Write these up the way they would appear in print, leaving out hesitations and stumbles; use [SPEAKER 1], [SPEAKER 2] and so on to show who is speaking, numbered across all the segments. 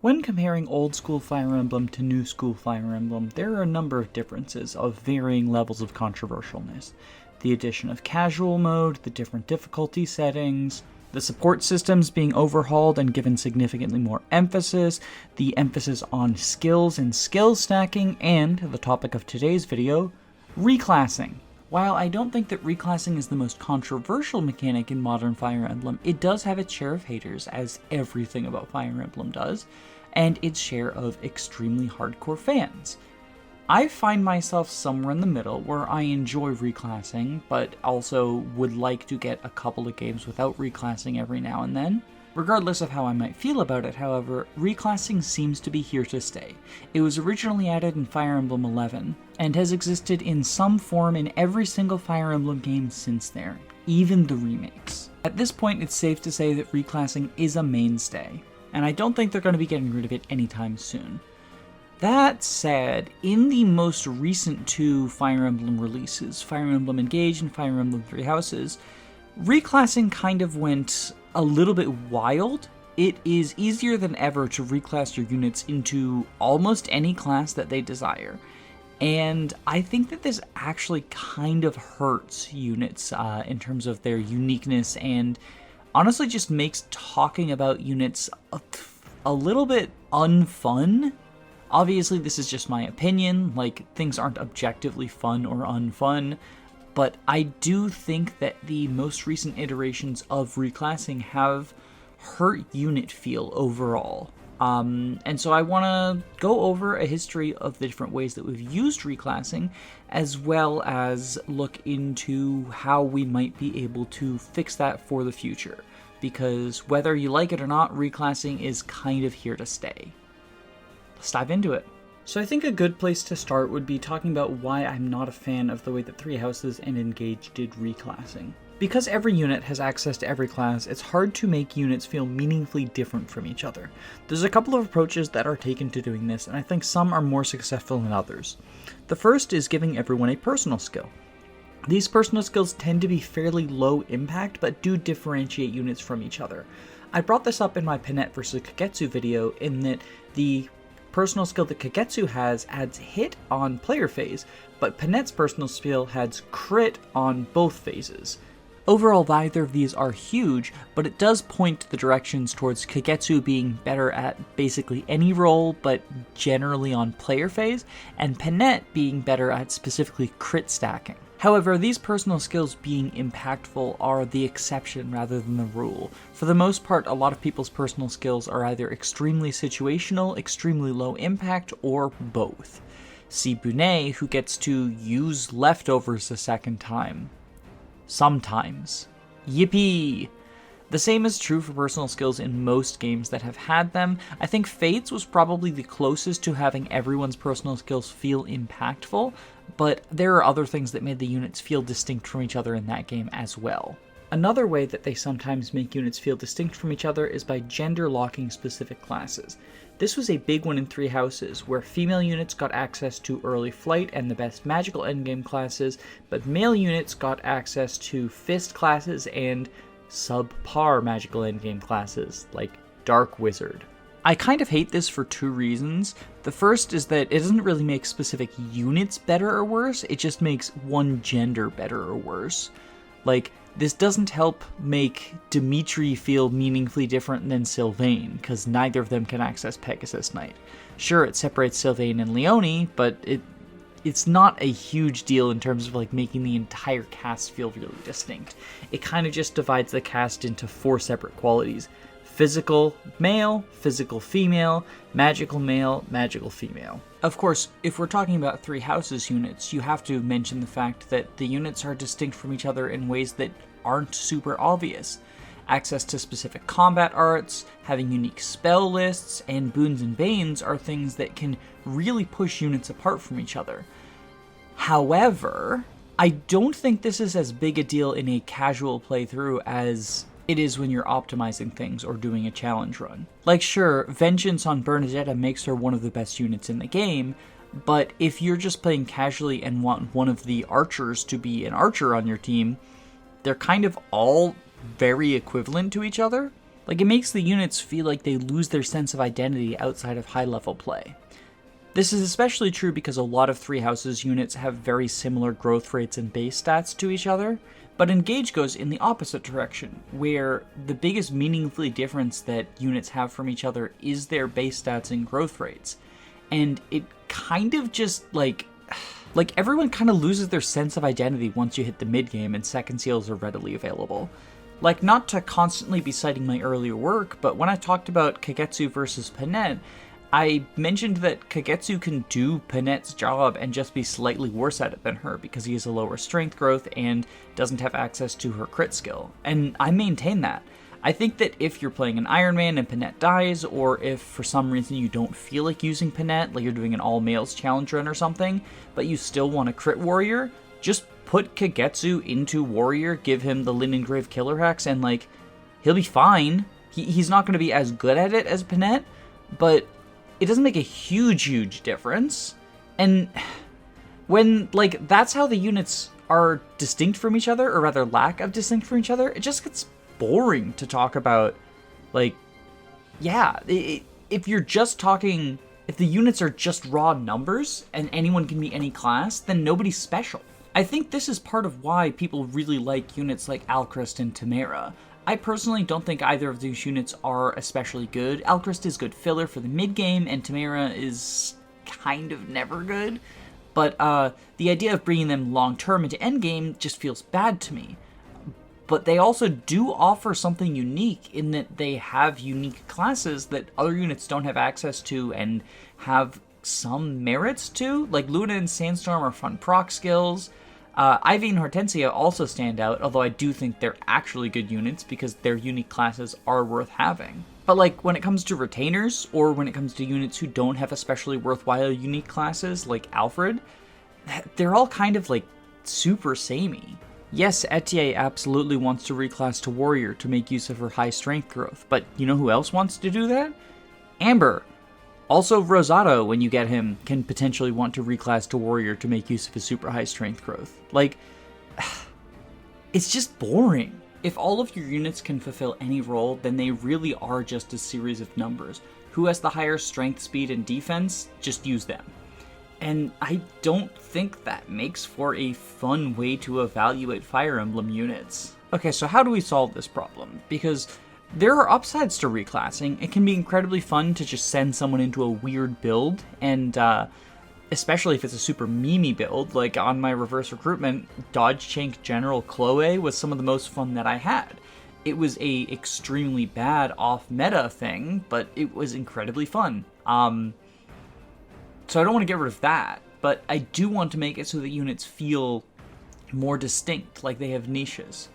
[SPEAKER 1] When comparing old school Fire Emblem to new school Fire Emblem, there are a number of differences of varying levels of controversialness. The addition of casual mode, the different difficulty settings, the support systems being overhauled and given significantly more emphasis, the emphasis on skills and skill stacking, and, the topic of today's video, reclassing. While I don't think that reclassing is the most controversial mechanic in modern Fire Emblem, it does have its share of haters, as everything about Fire Emblem does, and its share of extremely hardcore fans. I find myself somewhere in the middle where I enjoy reclassing, but also would like to get a couple of games without reclassing every now and then. Regardless of how I might feel about it, however, reclassing seems to be here to stay. It was originally added in Fire Emblem 11, and has existed in some form in every single Fire Emblem game since there, even the remakes. At this point, it's safe to say that reclassing is a mainstay, and I don't think they're going to be getting rid of it anytime soon. That said, in the most recent two Fire Emblem releases, Fire Emblem Engage and Fire Emblem Three Houses, reclassing kind of went a little bit wild. It is easier than ever to reclass your units into almost any class that they desire. And I think that this actually kind of hurts units in terms of their uniqueness, and honestly just makes talking about units a little bit unfun. Obviously, this is just my opinion, like, things aren't objectively fun or unfun, but I do think that the most recent iterations of reclassing have hurt unit feel overall. And so I want to go over a history of the different ways that we've used reclassing, as well as look into how we might be able to fix that for the future. Because whether you like it or not, reclassing is kind of here to stay. Let's dive into it. So I think a good place to start would be talking about why I'm not a fan of the way that Three Houses and Engage did reclassing. Because every unit has access to every class, it's hard to make units feel meaningfully different from each other. There's a couple of approaches that are taken to doing this, and I think some are more successful than others. The first is giving everyone a personal skill. These personal skills tend to be fairly low impact, but do differentiate units from each other. I brought this up in my Panette vs. Kagetsu video, in that the personal skill that Kagetsu has adds hit on player phase, but Panette's personal skill adds crit on both phases. Overall, neither of these are huge, but it does point to the directions towards Kagetsu being better at basically any role, but generally on player phase, and Panette being better at specifically crit stacking. However, these personal skills being impactful are the exception rather than the rule. For the most part, a lot of people's personal skills are either extremely situational, extremely low impact, or both. See Bunei, who gets to use leftovers a second time. Sometimes. Yippee! The same is true for personal skills in most games that have had them. I think Fade's was probably the closest to having everyone's personal skills feel impactful, but there are other things that made the units feel distinct from each other in that game as well. Another way that they sometimes make units feel distinct from each other is by gender locking specific classes. This was a big one in Three Houses, where female units got access to early flight and the best magical endgame classes, but male units got access to fist classes and subpar magical endgame classes, like Dark Wizard. I kind of hate this for two reasons. The first is that it doesn't really make specific units better or worse, it just makes one gender better or worse. Like, this doesn't help make Dimitri feel meaningfully different than Sylvain, because neither of them can access Pegasus Knight. Sure, it separates Sylvain and Leonie, but it's not a huge deal in terms of like making the entire cast feel really distinct. It kind of just divides the cast into four separate qualities: physical male, physical female, magical male, magical female. Of course, if we're talking about Three Houses units, you have to mention the fact that the units are distinct from each other in ways that aren't super obvious. Access to specific combat arts, having unique spell lists, and boons and banes are things that can really push units apart from each other. However, I don't think this is as big a deal in a casual playthrough as it is when you're optimizing things or doing a challenge run. Like, sure, Vengeance on Bernadetta makes her one of the best units in the game, but if you're just playing casually and want one of the archers to be an archer on your team, they're kind of all very equivalent to each other. Like, it makes the units feel like they lose their sense of identity outside of high-level play. This is especially true because a lot of Three Houses units have very similar growth rates and base stats to each other, but Engage goes in the opposite direction, where the biggest meaningful difference that units have from each other is their base stats and growth rates. And it kind of just, like everyone kind of loses their sense of identity once you hit the mid-game and second seals are readily available. Like, not to constantly be citing my earlier work, but when I talked about Kagetsu versus Panette, I mentioned that Kagetsu can do Panette's job and just be slightly worse at it than her because he has a lower strength growth and doesn't have access to her crit skill. And I maintain that. I think that if you're playing an Iron Man and Panette dies, or if for some reason you don't feel like using Panette, like you're doing an all-males challenge run or something, but you still want a crit warrior, just put Kagetsu into warrior, give him the Linengrave Killer Hex, and like, he'll be fine. He's not going to be as good at it as Panette, but it doesn't make a huge difference. And when, like, that's how the units are distinct from each other, or rather lack of distinct from each other, it just gets boring to talk about. Like, yeah, if you're just talking, if the units are just raw numbers and anyone can be any class, then nobody's special. I think this is part of why people really like units like Alchrist and Tamara. I personally don't think either of these units are especially good. Alchrist is good filler for the mid-game, and Tamara is kind of never good. But the idea of bringing them long-term into endgame just feels bad to me. But they also do offer something unique in that they have unique classes that other units don't have access to and have some merits to. Like, Luna and Sandstorm are fun proc skills. Ivy and Hortensia also stand out, although I do think they're actually good units because their unique classes are worth having. But like, when it comes to retainers, or when it comes to units who don't have especially worthwhile unique classes, like Alfred, they're all kind of like super samey. Yes, Etienne absolutely wants to reclass to warrior to make use of her high strength growth, but you know who else wants to do that? Amber. Also, Rosato, when you get him, can potentially want to reclass to warrior to make use of his super high strength growth. Like, it's just boring. If all of your units can fulfill any role, then they really are just a series of numbers. Who has the higher strength, speed, and defense? Just use them. And I don't think that makes for a fun way to evaluate Fire Emblem units. Okay, so how do we solve this problem? Because there are upsides to reclassing. It can be incredibly fun to just send someone into a weird build, and especially if it's a super memey build, like on my reverse recruitment, Dodge Chank General Chloe was some of the most fun that I had. It was a extremely bad off-meta thing, but it was incredibly fun. So I don't want to get rid of that, but I do want to make it so that units feel more distinct, like they have niches.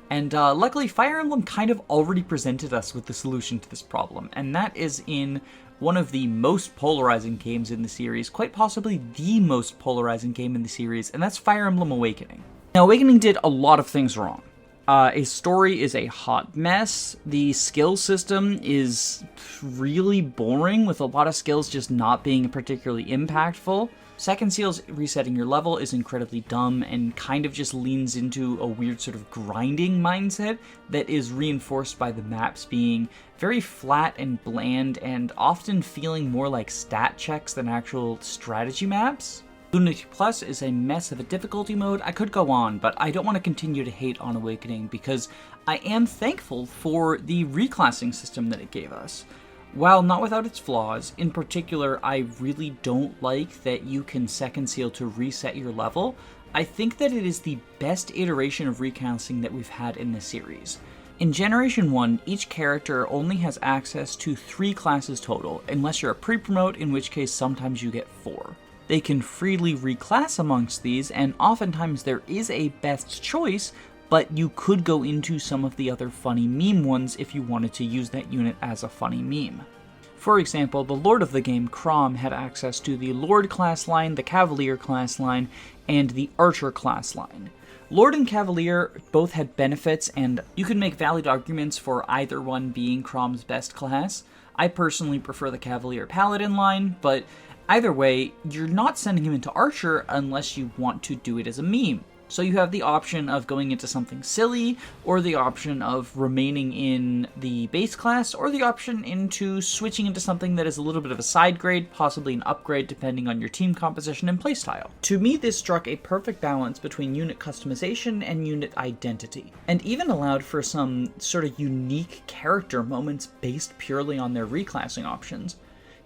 [SPEAKER 1] And luckily, Fire Emblem kind of already presented us with the solution to this problem, and that is in one of the most polarizing games in the series, quite possibly the most polarizing game in the series, and that's Fire Emblem Awakening. Now, Awakening did a lot of things wrong. Its story is a hot mess. The skill system is really boring, with a lot of skills just not being particularly impactful. Second Seal's resetting your level is incredibly dumb and kind of just leans into a weird sort of grinding mindset that is reinforced by the maps being very flat and bland and often feeling more like stat checks than actual strategy maps. Lunatic Plus is a mess of a difficulty mode. I could go on, but I don't want to continue to hate on Awakening because I am thankful for the reclassing system that it gave us. While not without its flaws, in particular, I really don't like that you can second seal to reset your level. I think that it is the best iteration of reclassing that we've had in this series. In Generation 1, each character only has access to 3 classes total, unless you're a pre-promote, in which case sometimes you get 4. They can freely reclass amongst these, and oftentimes there is a best choice, but you could go into some of the other funny meme ones if you wanted to use that unit as a funny meme. For example, the Lord of the game, Crom, had access to the Lord class line, the Cavalier class line, and the Archer class line. Lord and Cavalier both had benefits, and you could make valid arguments for either one being Crom's best class. I personally prefer the Cavalier Paladin line, but either way, you're not sending him into Archer unless you want to do it as a meme. So you have the option of going into something silly, or the option of remaining in the base class, or the option into switching into something that is a little bit of a side grade, possibly an upgrade depending on your team composition and playstyle. To me, this struck a perfect balance between unit customization and unit identity, and even allowed for some sort of unique character moments based purely on their reclassing options.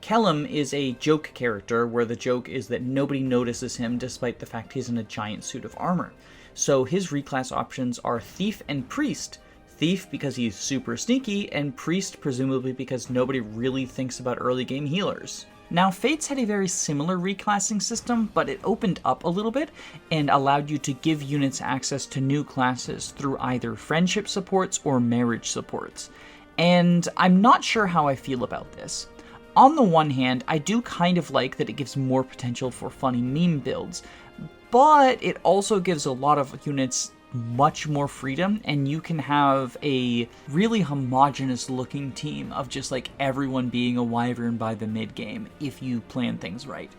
[SPEAKER 1] Kellum is a joke character, where the joke is that nobody notices him despite the fact he's in a giant suit of armor. So his reclass options are Thief and Priest. Thief because he's super sneaky, and Priest presumably because nobody really thinks about early game healers. Now, Fates had a very similar reclassing system, but it opened up a little bit and allowed you to give units access to new classes through either friendship supports or marriage supports. And I'm not sure how I feel about this. On the one hand, I do kind of like that it gives more potential for funny meme builds, but it also gives a lot of units much more freedom, and you can have a really homogenous looking team of just like everyone being a wyvern by the mid game if you plan things right.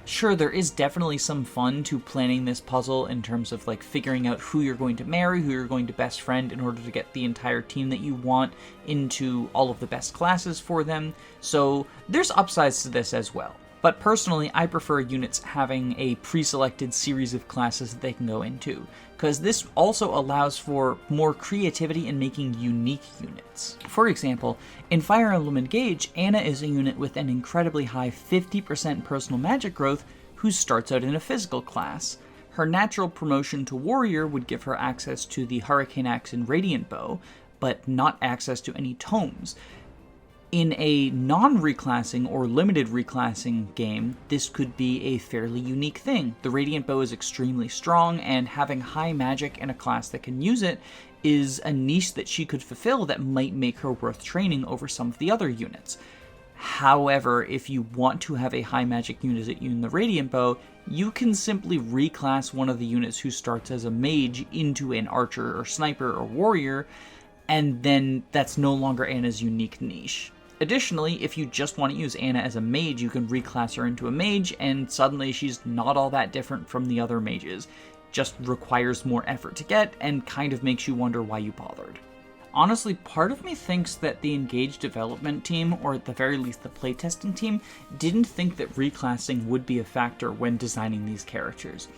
[SPEAKER 1] Sure, there is definitely some fun to planning this puzzle in terms of like figuring out who you're going to marry, who you're going to best friend in order to get the entire team that you want into all of the best classes for them. So there's upsides to this as well. But personally, I prefer units having a pre-selected series of classes that they can go into, because this also allows for more creativity in making unique units. For example, in Fire Emblem Engage, Anna is a unit with an incredibly high 50% personal magic growth who starts out in a physical class. Her natural promotion to warrior would give her access to the Hurricane Axe and Radiant Bow, but not access to any tomes. In a non-reclassing or limited reclassing game, this could be a fairly unique thing. The Radiant Bow is extremely strong, and having high magic in a class that can use it is a niche that she could fulfill that might make her worth training over some of the other units. However, if you want to have a high magic unit in the Radiant Bow, you can simply reclass one of the units who starts as a mage into an archer or sniper or warrior, and then that's no longer Anna's unique niche. Additionally, if you just want to use Anna as a mage, you can reclass her into a mage, and suddenly she's not all that different from the other mages. Just requires more effort to get, and kind of makes you wonder why you bothered. Honestly, part of me thinks that the Engage development team, or at the very least the playtesting team, didn't think that reclassing would be a factor when designing these characters.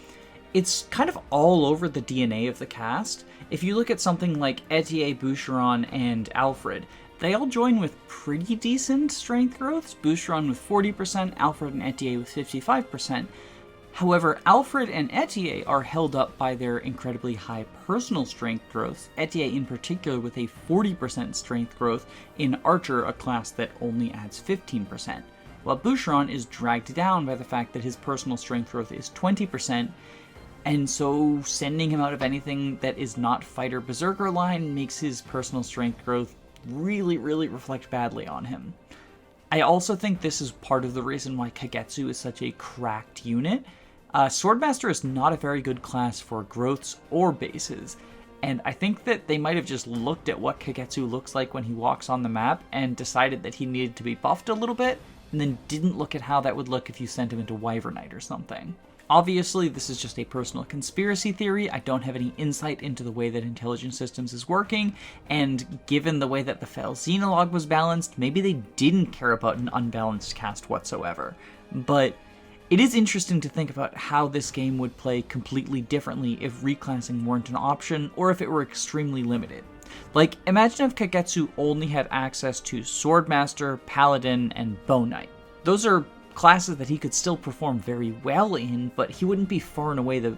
[SPEAKER 1] It's kind of all over the DNA of the cast. If you look at something like Etier, Boucheron, and Alfred, they all join with pretty decent strength growths, Boucheron with 40%, Alfred and Etier with 55%. However, Alfred and Etier are held up by their incredibly high personal strength growth, Etier in particular with a 40% strength growth in Archer, a class that only adds 15%, while Boucheron is dragged down by the fact that his personal strength growth is 20%, and so sending him out of anything that is not Fighter Berserker line makes his personal strength growth really reflect badly on him. I also think this is part of the reason why Kagetsu is such a cracked unit. Swordmaster is not a very good class for growths or bases, and I think that they might have just looked at what Kagetsu looks like when he walks on the map and decided that he needed to be buffed a little bit, and then didn't look at how that would look if you sent him into Wyvernite or something. Obviously, this is just a personal conspiracy theory. I don't have any insight into the way that Intelligent Systems is working, and given the way that the Fel Xenologue was balanced, maybe they didn't care about an unbalanced cast whatsoever. But it is interesting to think about how this game would play completely differently if reclassing weren't an option, or if it were extremely limited. Like, imagine if Kagetsu only had access to Swordmaster, Paladin, and Bow Knight. Those are classes that he could still perform very well in, but he wouldn't be far and away the,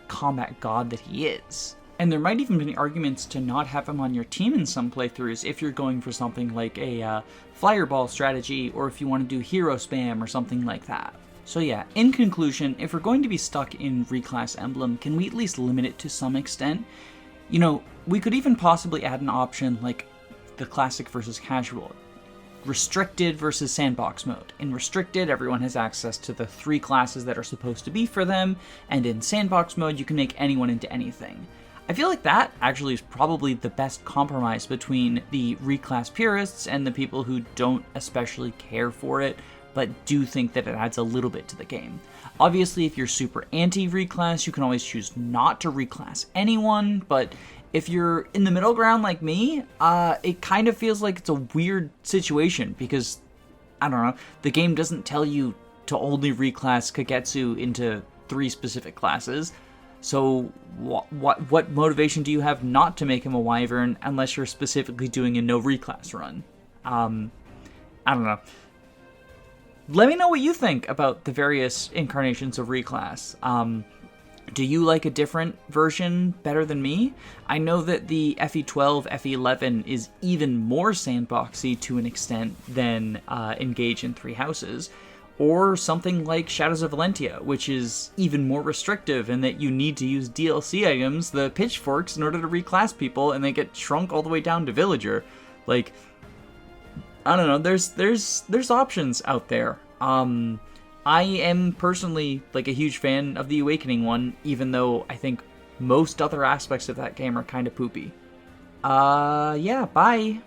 [SPEAKER 1] combat god that he is. And there might even be arguments to not have him on your team in some playthroughs if you're going for something like a fireball strategy, or if you want to do hero spam or something like that. So yeah, in conclusion, if we're going to be stuck in Reclass Emblem, can we at least limit it to some extent? You know, we could even possibly add an option like the classic versus casual. Restricted versus sandbox mode. In restricted, everyone has access to the 3 classes that are supposed to be for them, and in sandbox mode, you can make anyone into anything. I feel like that actually is probably the best compromise between the reclass purists and the people who don't especially care for it but do think that it adds a little bit to the game. Obviously, if you're super anti-reclass, you can always choose not to reclass anyone, but if you're in the middle ground like me, it kind of feels like it's a weird situation because, I don't know, the game doesn't tell you to only reclass Kagetsu into 3 specific classes. So what motivation do you have not to make him a wyvern unless you're specifically doing a no reclass run? I don't know. Let me know what you think about the various incarnations of reclass. Do you like a different version better than me? I know that the FE12, FE11 is even more sandboxy to an extent than Engage in 3 Houses, or something like Shadows of Valentia, which is even more restrictive in that you need to use DLC items, the pitchforks, in order to reclass people, and they get shrunk all the way down to villager. Like, I don't know, there's options out there. I am personally like a huge fan of the Awakening one, even though I think most other aspects of that game are kind of poopy. Yeah, bye.